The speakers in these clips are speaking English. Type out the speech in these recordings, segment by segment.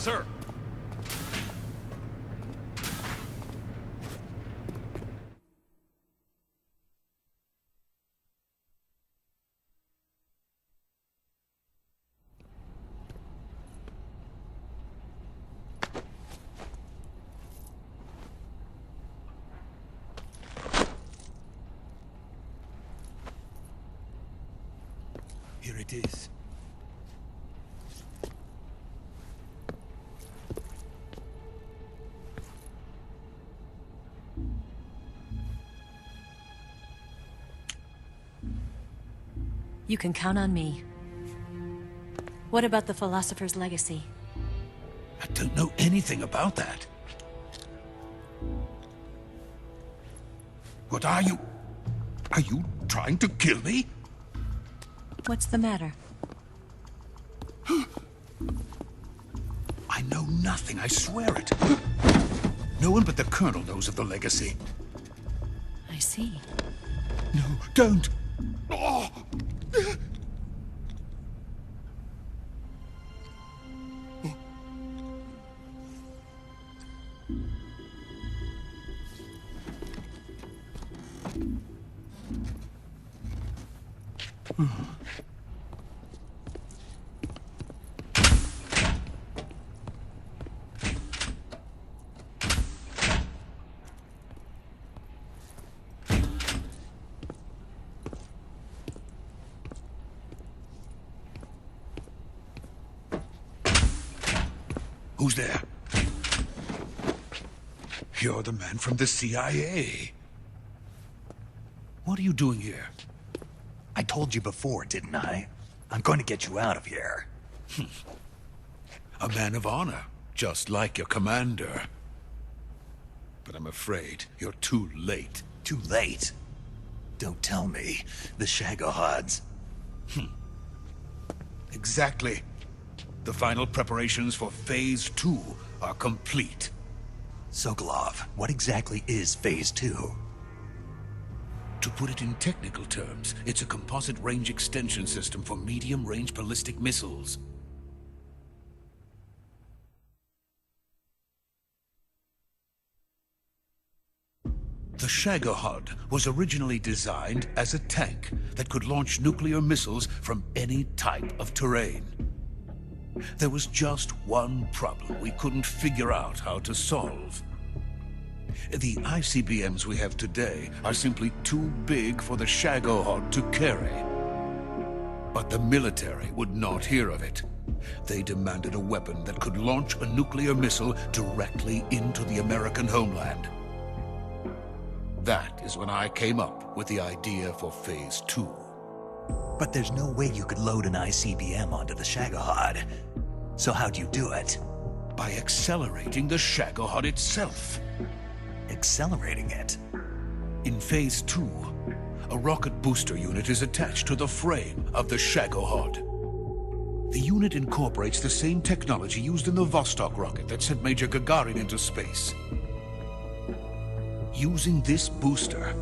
sir. Here it is. You can count on me. What about the philosopher's legacy? I don't know anything about that. What are you? Are you trying to kill me? What's the matter? I know nothing, I swear it. No one but the Colonel knows of the legacy. I see. No, don't! Oh. Who's there? You're the man from the CIA. What are you doing here? I told you before, didn't I? I'm going to get you out of here. A man of honor, just like your commander. But I'm afraid you're too late. Too late? Don't tell me. The Shagohods. Exactly. The final preparations for Phase 2 are complete. Sokolov, what exactly is Phase 2? To put it in technical terms, it's a composite range extension system for medium-range ballistic missiles. The Shagohod was originally designed as a tank that could launch nuclear missiles from any type of terrain. There was just one problem we couldn't figure out how to solve. The ICBMs we have today are simply too big for the Shagohod to carry. But the military would not hear of it. They demanded a weapon that could launch a nuclear missile directly into the American homeland. That is when I came up with the idea for Phase 2. But there's no way you could load an ICBM onto the Shagohod. So how'd you do it? By accelerating the Shagohod itself. Accelerating it? In Phase 2, a rocket booster unit is attached to the frame of the Shagohod. The unit incorporates the same technology used in the Vostok rocket that sent Major Gagarin into space. Using this booster,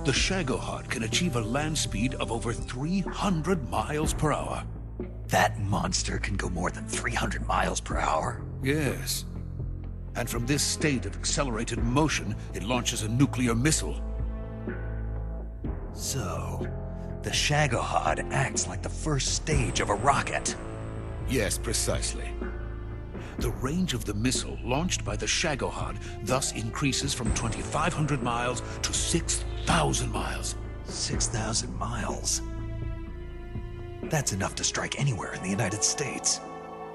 the Shagohod can achieve a land speed of over 300 miles per hour. That monster can go more than 300 miles per hour? Yes. And from this state of accelerated motion, it launches a nuclear missile. So, the Shagohod acts like the first stage of a rocket. Yes, precisely. The range of the missile launched by the Shagohod thus increases from 2,500 miles to 6,000 miles. 6,000 miles? That's enough to strike anywhere in the United States.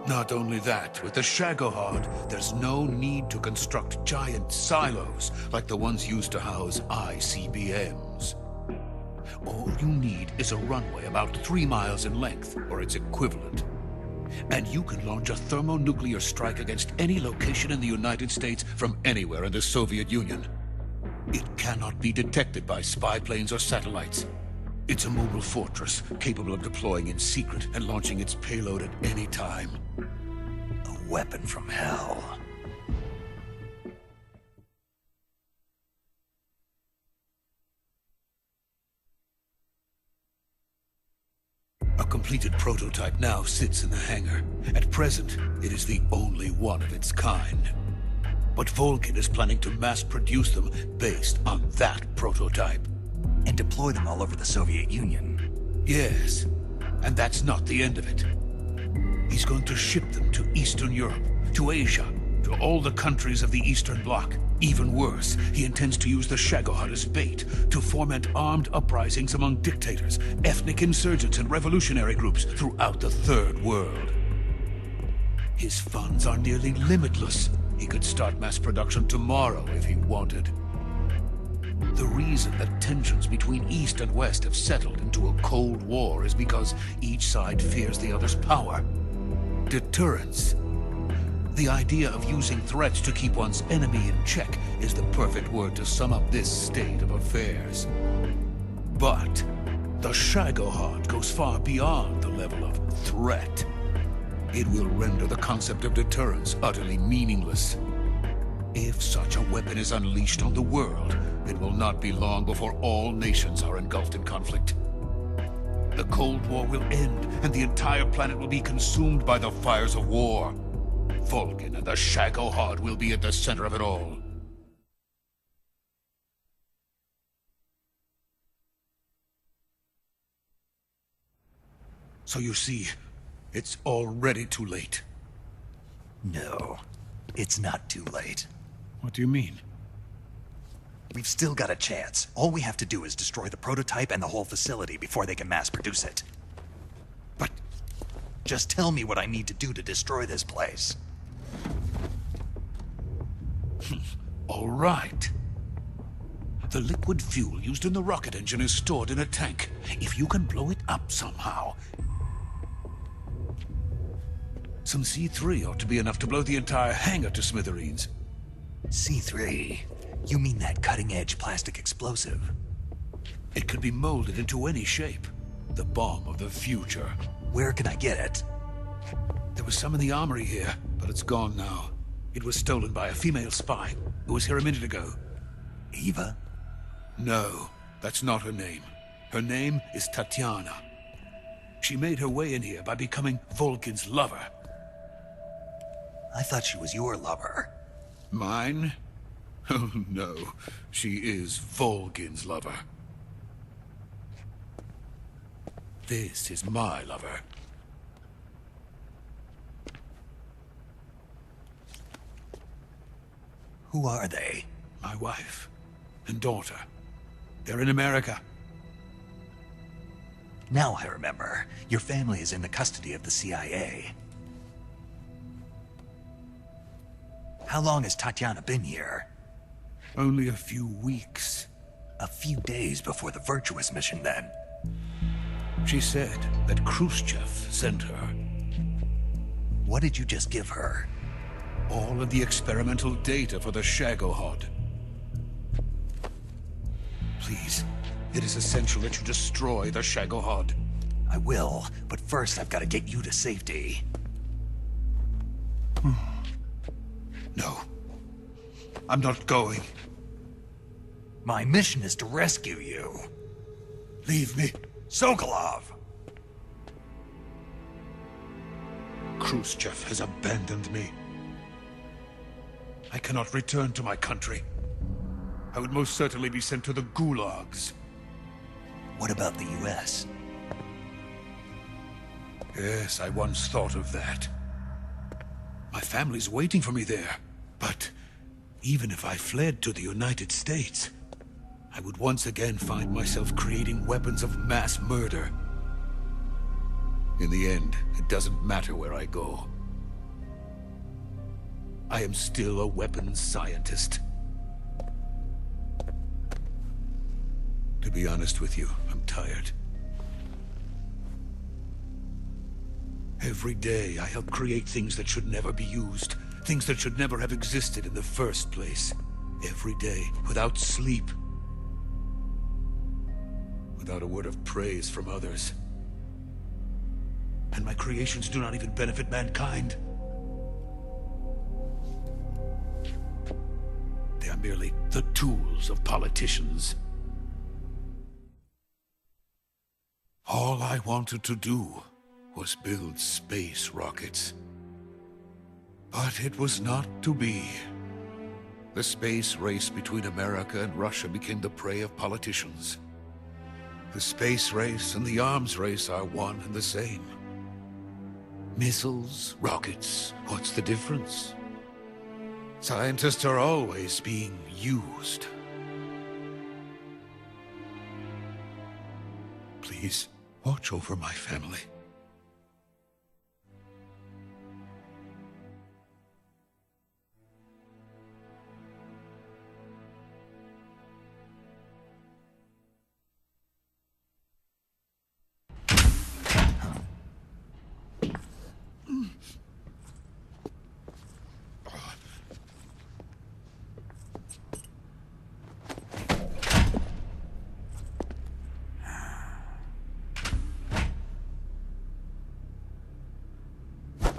Not only that, with the Shagohod, there's no need to construct giant silos like the ones used to house ICBMs. All you need is a runway about 3 miles in length, or its equivalent. And you can launch a thermonuclear strike against any location in the United States from anywhere in the Soviet Union. It cannot be detected by spy planes or satellites. It's a mobile fortress, capable of deploying in secret and launching its payload at any time. A weapon from hell. A complete completed prototype now sits in the hangar. At present, it is the only one of its kind. But Vulcan is planning to mass produce them based on that prototype. And deploy them all over the Soviet Union. Yes, and that's not the end of it. He's going to ship them to Eastern Europe, to Asia, to all the countries of the Eastern Bloc. Even worse, he intends to use the Shagohod as bait to foment armed uprisings among dictators, ethnic insurgents, and revolutionary groups throughout the Third World. His funds are nearly limitless. He could start mass production tomorrow if he wanted. The reason that tensions between East and West have settled into a Cold War is because each side fears the other's power. Deterrence. The idea of using threats to keep one's enemy in check is the perfect word to sum up this state of affairs. But the Shagohod goes far beyond the level of threat. It will render the concept of deterrence utterly meaningless. If such a weapon is unleashed on the world, it will not be long before all nations are engulfed in conflict. The Cold War will end, and the entire planet will be consumed by the fires of war. Vulcan and the Shagohod will be at the center of it all. So you see, it's already too late. No, it's not too late. What do you mean? We've still got a chance. All we have to do is destroy the prototype and the whole facility before they can mass produce it. But just tell me what I need to do to destroy this place. all right. The liquid fuel used in the rocket engine is stored in a tank. If you can blow it up somehow... Some C3 ought to be enough to blow the entire hangar to smithereens. C3? You mean that cutting-edge plastic explosive? It could be molded into any shape. The bomb of the future. Where can I get it? There was some in the armory here, but it's gone now. It was stolen by a female spy who was here a minute ago. Eva? No, that's not her name. Her name is Tatiana. She made her way in here by becoming Vulcan's lover. I thought she was your lover. Mine? Oh no, she is Vulcan's lover. This is my lover. Who are they? My wife and daughter. They're in America. Now I remember. Your family is in the custody of the CIA. How long has Tatiana been here? Only a few weeks. A few days before the Virtuous mission, then. She said that Khrushchev sent her. What did you just give her? All of the experimental data for the Shagohod. Please, it is essential that you destroy the Shagohod. I will, but first I've got to get you to safety. No. I'm not going. My mission is to rescue you. Leave me. Sokolov! Khrushchev has abandoned me. I cannot return to my country. I would most certainly be sent to the gulags. What about the US? Yes, I once thought of that. My family's waiting for me there. But even if I fled to the United States, I would once again find myself creating weapons of mass murder. In the end, it doesn't matter where I go. I am still a weapons scientist. To be honest with you, I'm tired. Every day I help create things that should never be used. Things that should never have existed in the first place. Every day, without sleep. Without a word of praise from others. And my creations do not even benefit mankind. They are merely the tools of politicians. All I wanted to do was build space rockets. But it was not to be. The space race between America and Russia became the prey of politicians. The space race and the arms race are one and the same. Missiles, rockets, what's the difference? Scientists are always being used. Please, watch over my family.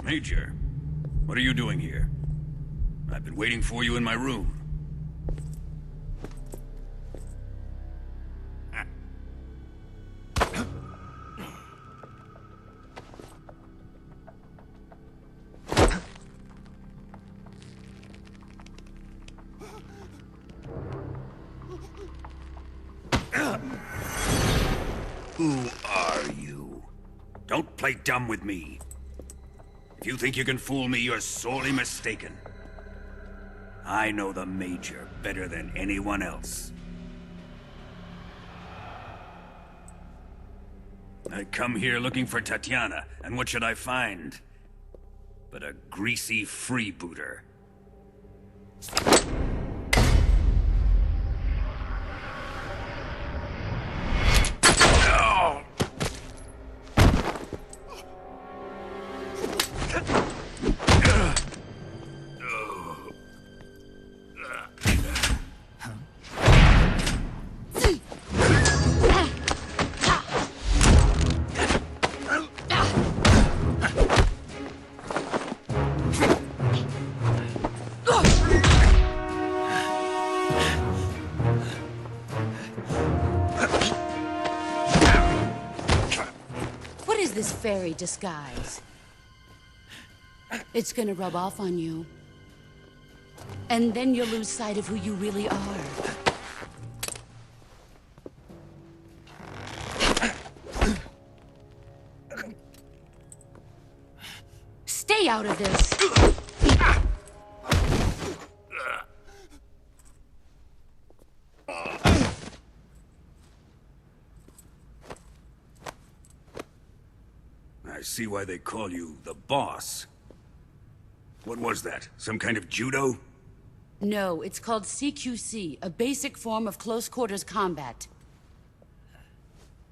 Major, what are you doing here? I've been waiting for you in my room. Who are you? Don't play dumb with me. If you think you can fool me, you're sorely mistaken. I know the Major better than anyone else. I come here looking for Tatiana, and what should I find? But a greasy freebooter. This fairy disguise. It's gonna rub off on you. And then you'll lose sight of who you really are. Stay out of this! I see why they call you the boss. What was that? Some kind of judo? No, it's called CQC, a basic form of close-quarters combat.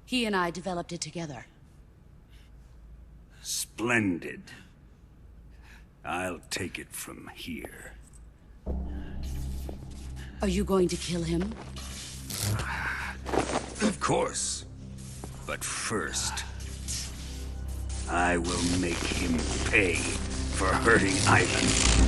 He and I developed it together. Splendid. I'll take it from here. Are you going to kill him? Of course. But first, I will make him pay for hurting Ivan.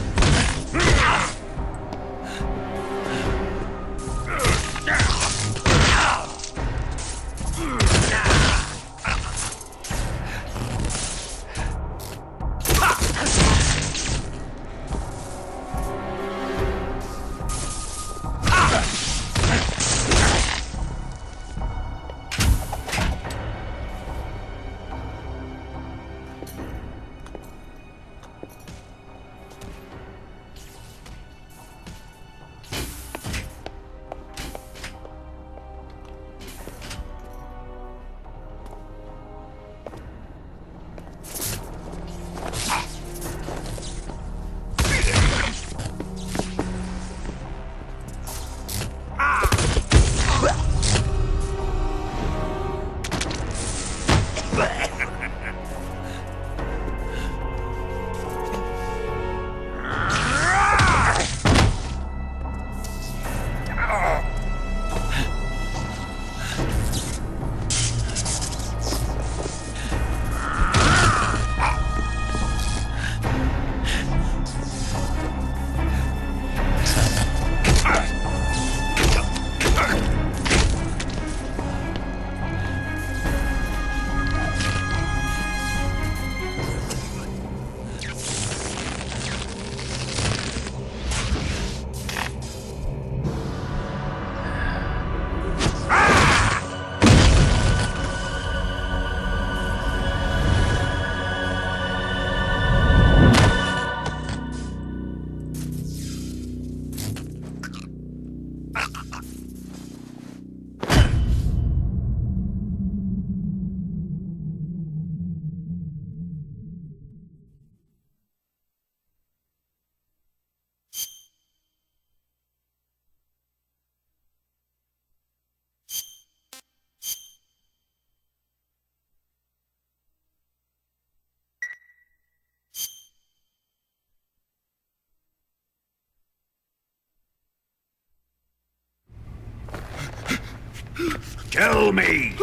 Tell me!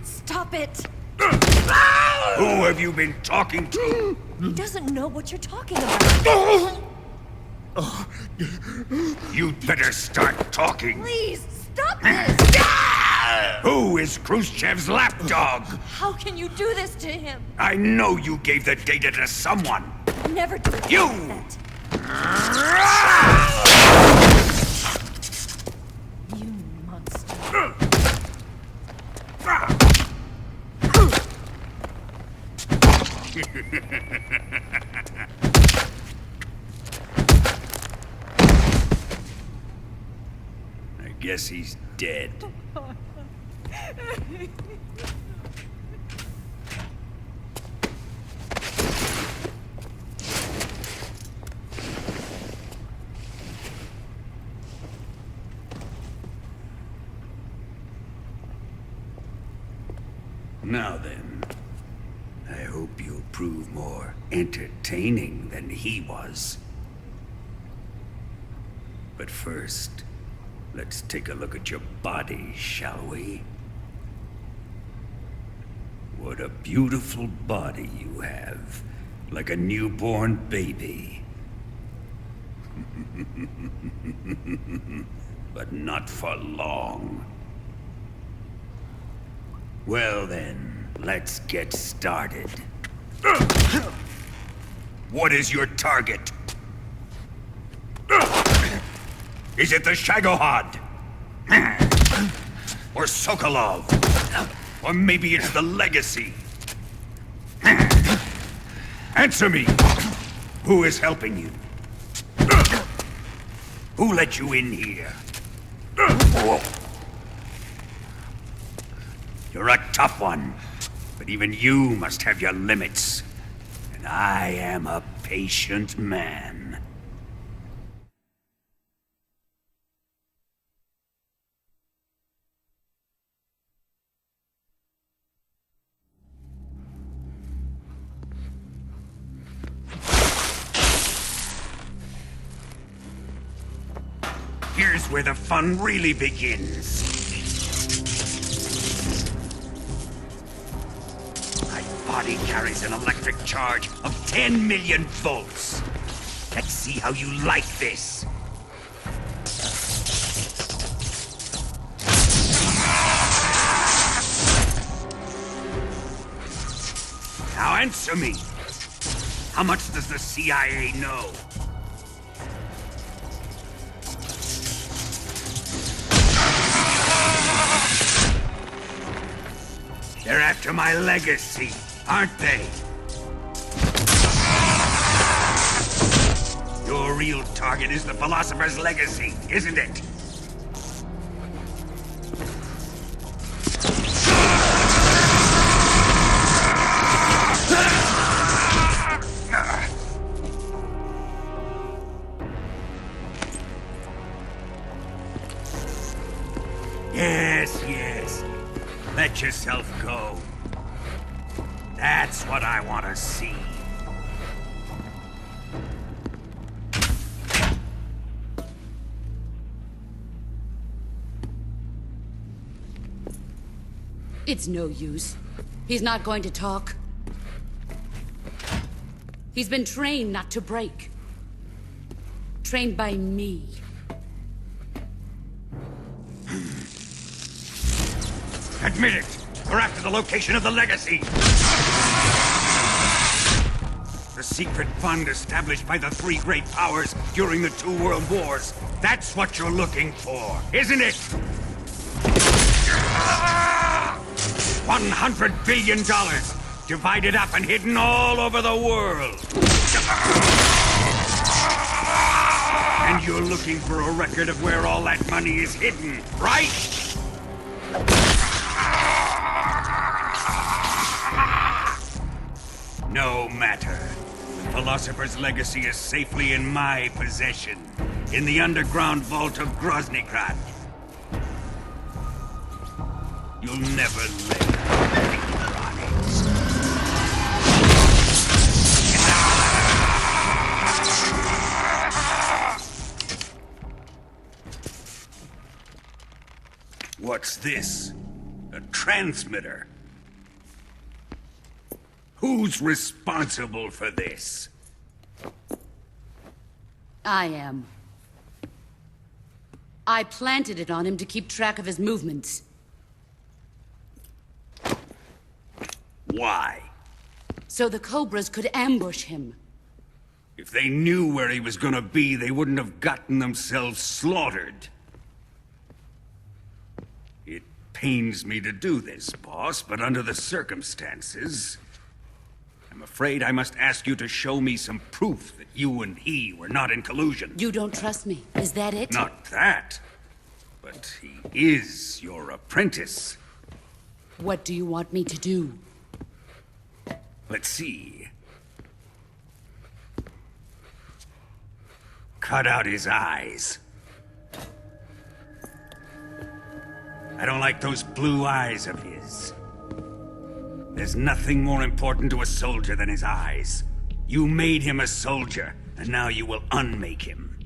Stop it! Who have you been talking to? He doesn't know what you're talking about. You'd better start talking. Please, stop this! Who is Khrushchev's lapdog? How can you do this to him? I know you gave the data to someone. Never do You! that. You monster. I guess he's dead. Now then, I hope you'll prove more entertaining than he was. But first, let's take a look at your body, shall we? What a beautiful body you have, like a newborn baby. But not for long. Well then, let's get started. What is your target? Is it the Shagohod? Or Sokolov? Or maybe it's the Legacy? Answer me! Who is helping you? Who let you in here? You're a tough one, but even you must have your limits. And I am a patient man. Here's where the fun really begins. My body carries an electric charge of 10 million volts. Let's see how you like this. Now answer me. How much does the CIA know? They're after my legacy, aren't they? Your real target is the Philosopher's Legacy, isn't it? Yes, yes. Let yourself go. That's what I want to see. It's no use. He's not going to talk. He's been trained not to break. Trained by me. Admit it! We're after the location of the Legacy! The secret fund established by the three great powers during the 2 world wars. That's what you're looking for, isn't it? $100 billion, divided up and hidden all over the world. And you're looking for a record of where all that money is hidden, right? No matter. The Philosopher's Legacy is safely in my possession, in the underground vault of Groznygrad. You'll never lay a finger on it. What's this? transmitter. Who's responsible for this? I am. I planted it on him to keep track of his movements. Why? So the Cobras could ambush him. If they knew where he was gonna be, they wouldn't have gotten themselves slaughtered. It pains me to do this, boss, but under the circumstances, I'm afraid I must ask you to show me some proof that you and he were not in collusion. You don't trust me, is that it? Not that, but he is your apprentice. What do you want me to do? Let's see. Cut out his eyes. I don't like those blue eyes of his. There's nothing more important to a soldier than his eyes. You made him a soldier, and now you will unmake him.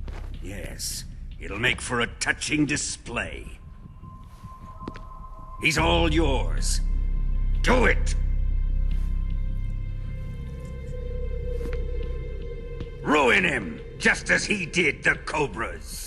Yes, it'll make for a touching display. He's all yours. Do it! Ruin him, just as he did the Cobras.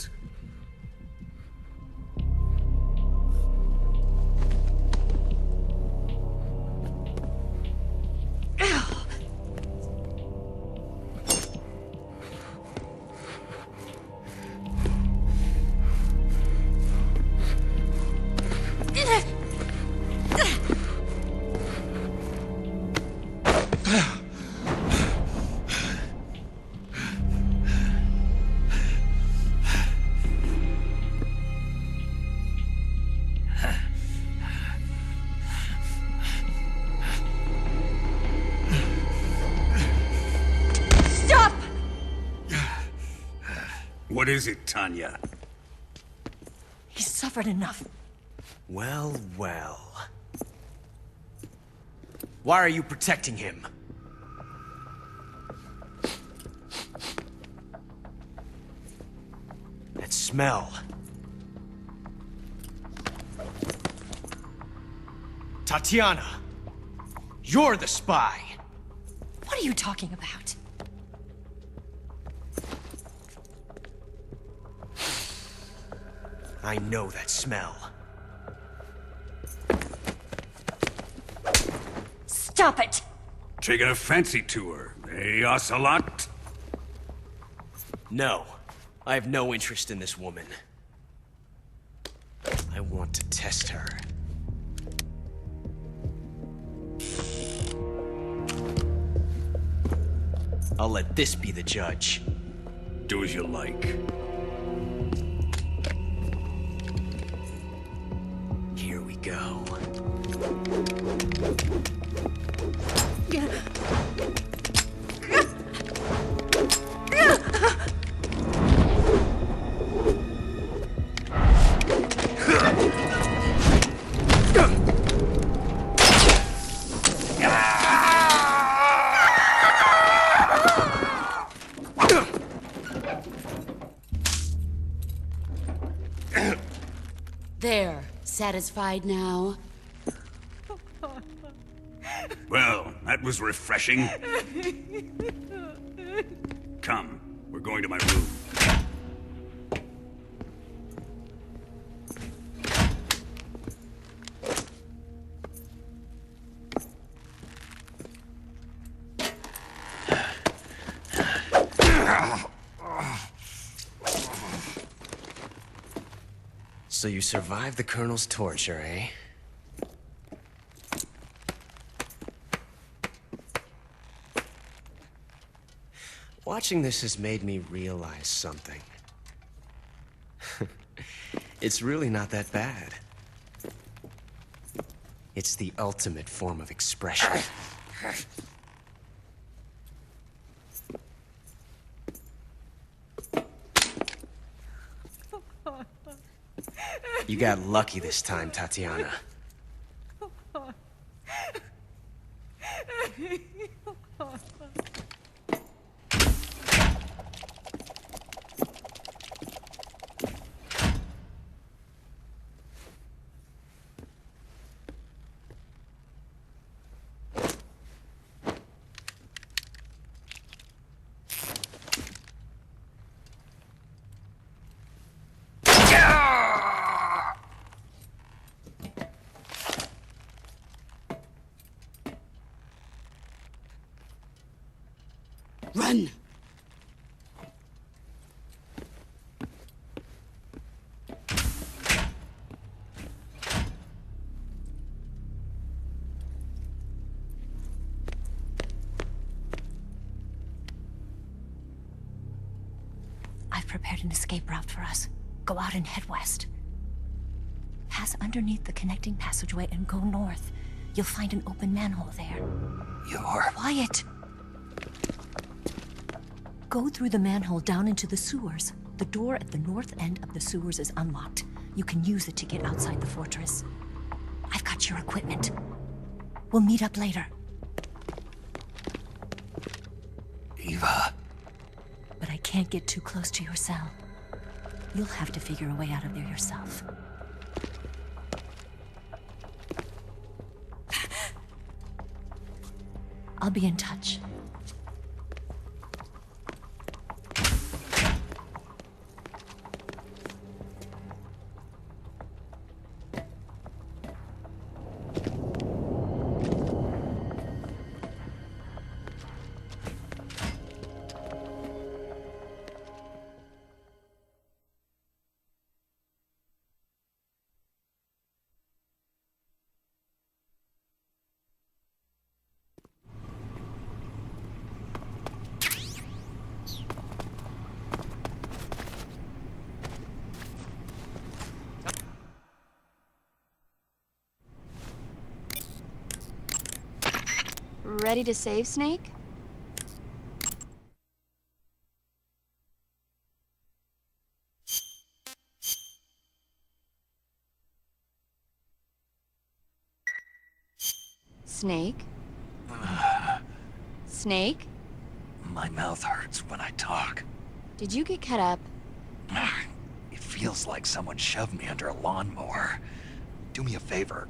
What is it, Tanya? He's suffered enough. Well, well. Why are you protecting him? That smell. Tatiana! You're the spy! What are you talking about? I know that smell. Stop it! Taking a fancy to her, eh, Ocelot? No. I have no interest in this woman. I want to test her. I'll let this be the judge. Do as you like. Here we go. There. Satisfied now? Well, that was refreshing. Come, we're going to my room. So you survived the Colonel's torture, eh? Watching this has made me realize something. It's really not that bad. It's the ultimate form of expression. You got lucky this time, Tatiana. Run! I've prepared an escape route for us. Go out and head west. Pass underneath the connecting passageway and go north. You'll find an open manhole there. You're... Quiet! Go through the manhole down into the sewers. The door at the north end of the sewers is unlocked. You can use it to get outside the fortress. I've got your equipment. We'll meet up later. Eva... But I can't get too close to your cell. You'll have to figure a way out of there yourself. I'll be in touch. Ready to save, Snake? Snake? Snake? My mouth hurts when I talk. Did you get cut up? It feels like someone shoved me under a lawnmower. Do me a favor.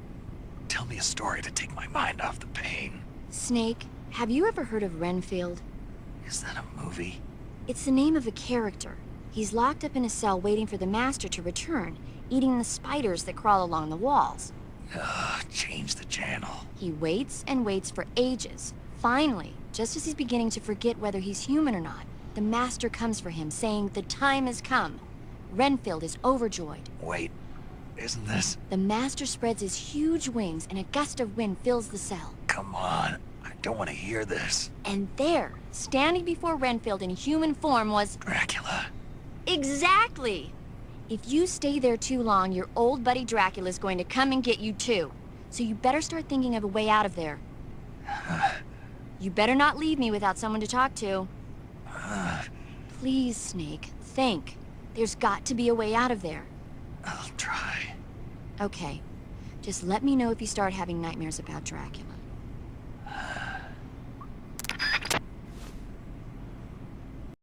Tell me a story to take my mind off the pain. Snake, have you ever heard of Renfield? Is that a movie? It's the name of a character. He's locked up in a cell waiting for the master to return, eating the spiders that crawl along the walls. Change the channel. He waits and waits for ages. Finally, just as he's beginning to forget whether he's human or not, the master comes for him, saying the time has come. Renfield is overjoyed. Wait, isn't this... The master spreads his huge wings and a gust of wind fills the cell. Come on, I don't want to hear this. And there, standing before Renfield in human form was... Dracula. Exactly! If you stay there too long, your old buddy Dracula's going to come and get you too. So you better start thinking of a way out of there. You better not leave me without someone to talk to. Please, Snake, think. There's got to be a way out of there. I'll try. Okay. Just let me know if you start having nightmares about Dracula.